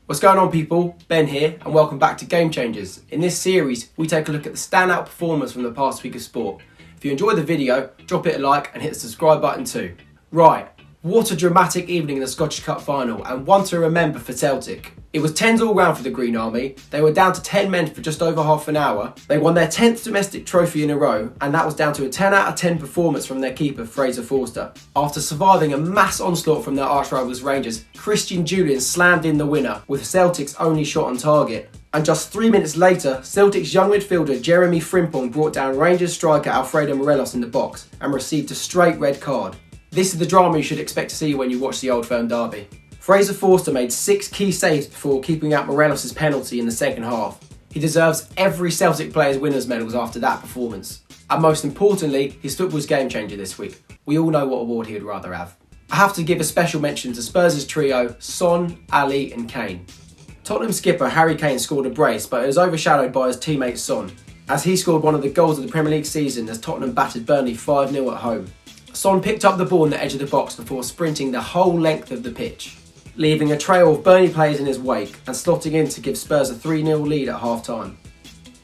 What's going on, people? Ben here, and welcome back to Game Changers. In this series, we take a look at the standout performers from the past week of sport. If you enjoyed the video, drop it a like and hit the subscribe button too. Right, what a dramatic evening in the Scottish Cup final, and one to remember for Celtic. It was 10s all round for the Green Army. They were down to 10 men for just over half an hour. They won their 10th domestic trophy in a row, and that was down to a 10 out of 10 performance from their keeper, Fraser Forster. After surviving a mass onslaught from their arch rivals Rangers, Christian Julian slammed in the winner, with Celtic's only shot on target. And just 3 minutes later, Celtic's young midfielder Jeremy Frimpong brought down Rangers striker Alfredo Morelos in the box and received a straight red card. This is the drama you should expect to see when you watch the Old Firm derby. Fraser Forster made 6 key saves before keeping out Morelos' penalty in the second half. He deserves every Celtic player's winners' medals after that performance. And most importantly, his football's game changer this week. We all know what award he would rather have. I have to give a special mention to Spurs' trio, Son, Ali and Kane. Tottenham skipper Harry Kane scored a brace, but it was overshadowed by his teammate Son, as he scored one of the goals of the Premier League season as Tottenham battered Burnley 5-0 at home. Son picked up the ball on the edge of the box before sprinting the whole length of the pitch, leaving a trail of Burnley players in his wake and slotting in to give Spurs a 3-0 lead at half-time.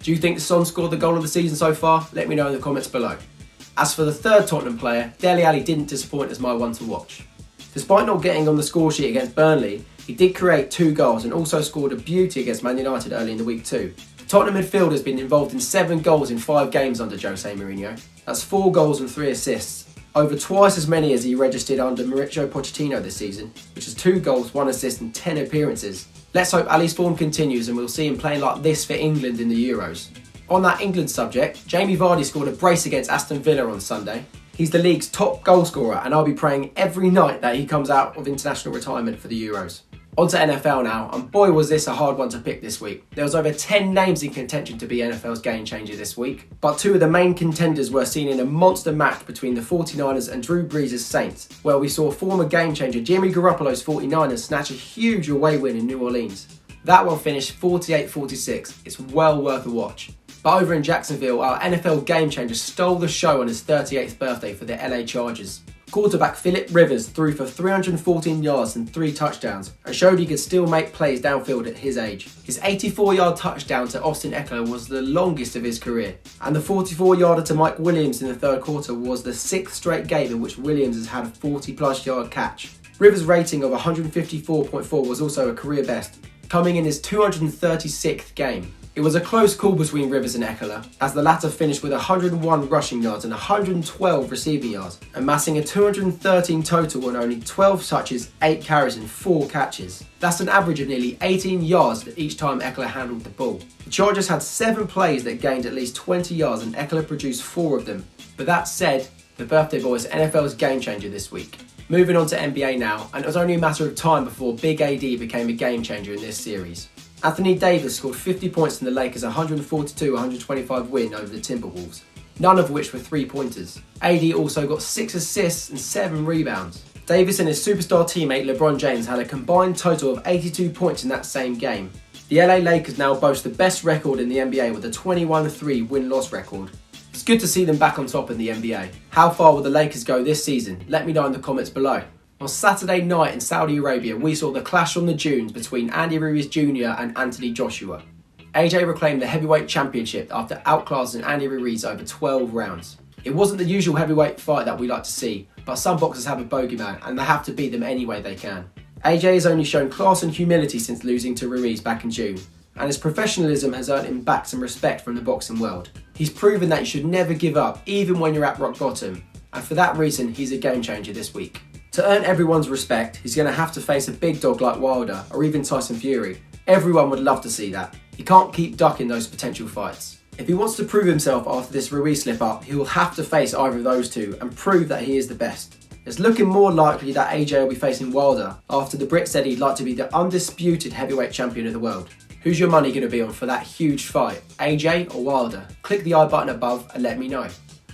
Do you think Son scored the goal of the season so far? Let me know in the comments below. As for the third Tottenham player, Dele Alli didn't disappoint as my one to watch. Despite not getting on the score sheet against Burnley, he did create 2 goals and also scored a beauty against Man United early in the week too. The Tottenham midfielder has been involved in 7 goals in 5 games under Jose Mourinho. That's 4 goals and 3 assists. Over twice as many as he registered under Mauricio Pochettino this season, which is 2 goals, 1 assist and 10 appearances. Let's hope Ali's form continues and we'll see him playing like this for England in the Euros. On that England subject, Jamie Vardy scored a brace against Aston Villa on Sunday. He's the league's top goal scorer and I'll be praying every night that he comes out of international retirement for the Euros. On to NFL now, and boy was this a hard one to pick this week. There was over 10 names in contention to be NFL's game changer this week, but 2 of the main contenders were seen in a monster match between the 49ers and Drew Brees' Saints, where we saw former game changer Jimmy Garoppolo's 49ers snatch a huge away win in New Orleans. That one finished 48-46, it's well worth a watch. But over in Jacksonville, our NFL game changer stole the show on his 38th birthday for the LA Chargers. Quarterback Philip Rivers threw for 314 yards and 3 touchdowns and showed he could still make plays downfield at his age. His 84-yard touchdown to Austin Eckler was the longest of his career, and the 44-yarder to Mike Williams in the third quarter was the 6th straight game in which Williams has had a 40-plus yard catch. Rivers' rating of 154.4 was also a career best, coming in his 236th game. It was a close call between Rivers and Eckler, as the latter finished with 101 rushing yards and 112 receiving yards, amassing a 213 total on only 12 touches, 8 carries and 4 catches. That's an average of nearly 18 yards each time Eckler handled the ball. The Chargers had 7 plays that gained at least 20 yards and Eckler produced 4 of them. But that said, the birthday boy is NFL's game changer this week. Moving on to NBA now, and it was only a matter of time before Big AD became a game changer in this series. Anthony Davis scored 50 points in the Lakers' 142-125 win over the Timberwolves, none of which were 3-pointers. AD also got 6 assists and 7 rebounds. Davis and his superstar teammate LeBron James had a combined total of 82 points in that same game. The LA Lakers now boast the best record in the NBA with a 21-3 win-loss record. It's good to see them back on top in the NBA. How far will the Lakers go this season? Let me know in the comments below. On Saturday night in Saudi Arabia, we saw the clash on the dunes between Andy Ruiz Jr and Anthony Joshua. AJ reclaimed the heavyweight championship after outclassing Andy Ruiz over 12 rounds. It wasn't the usual heavyweight fight that we like to see, but some boxers have a bogeyman and they have to beat them any way they can. AJ has only shown class and humility since losing to Ruiz back in June, and his professionalism has earned him back some respect from the boxing world. He's proven that you should never give up, even when you're at rock bottom, and for that reason, he's a game changer this week. To earn everyone's respect, he's going to have to face a big dog like Wilder or even Tyson Fury. Everyone would love to see that. He can't keep ducking those potential fights. If he wants to prove himself after this Ruiz slip up, he will have to face either of those two and prove that he is the best. It's looking more likely that AJ will be facing Wilder after the Brit said he'd like to be the undisputed heavyweight champion of the world. Who's your money going to be on for that huge fight, AJ or Wilder? Click the I button above and let me know.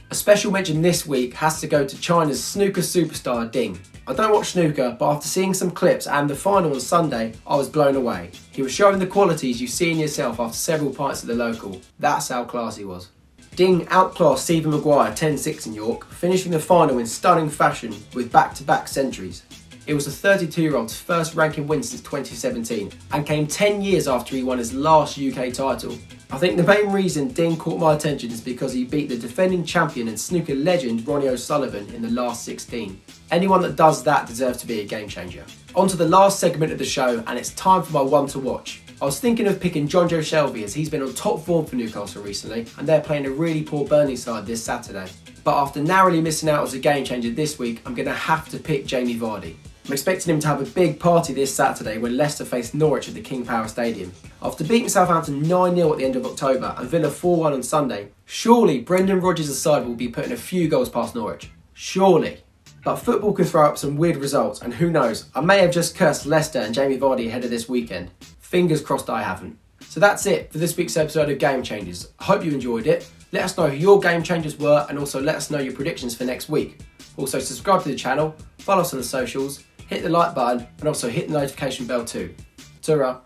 A special mention this week has to go to China's snooker superstar Ding. I don't watch snooker, but after seeing some clips and the final on Sunday, I was blown away. He was showing the qualities you see in yourself after several pints at the local. That's how class he was. Ding outclassed Stephen Maguire 10-6 in York, finishing the final in stunning fashion with back-to-back centuries. It was the 32-year-old's first ranking win since 2017 and came 10 years after he won his last UK title. I think the main reason Dean caught my attention is because he beat the defending champion and snooker legend Ronnie O'Sullivan in the last 16. Anyone that does that deserves to be a game changer. On to the last segment of the show, and it's time for my one to watch. I was thinking of picking John Joe Shelby as he's been on top form for Newcastle recently and they're playing a really poor Burnley side this Saturday. But after narrowly missing out as a game changer this week, I'm going to have to pick Jamie Vardy. I'm expecting him to have a big party this Saturday when Leicester face Norwich at the King Power Stadium. After beating Southampton 9-0 at the end of October and Villa 4-1 on Sunday, surely Brendan Rodgers' side will be putting a few goals past Norwich. Surely. But football can throw up some weird results, and who knows, I may have just cursed Leicester and Jamie Vardy ahead of this weekend. Fingers crossed I haven't. So that's it for this week's episode of Game Changers. I hope you enjoyed it. Let us know who your game changers were and also let us know your predictions for next week. Also subscribe to the channel, follow us on the socials, hit the like button and also hit the notification bell too. Ta-ra.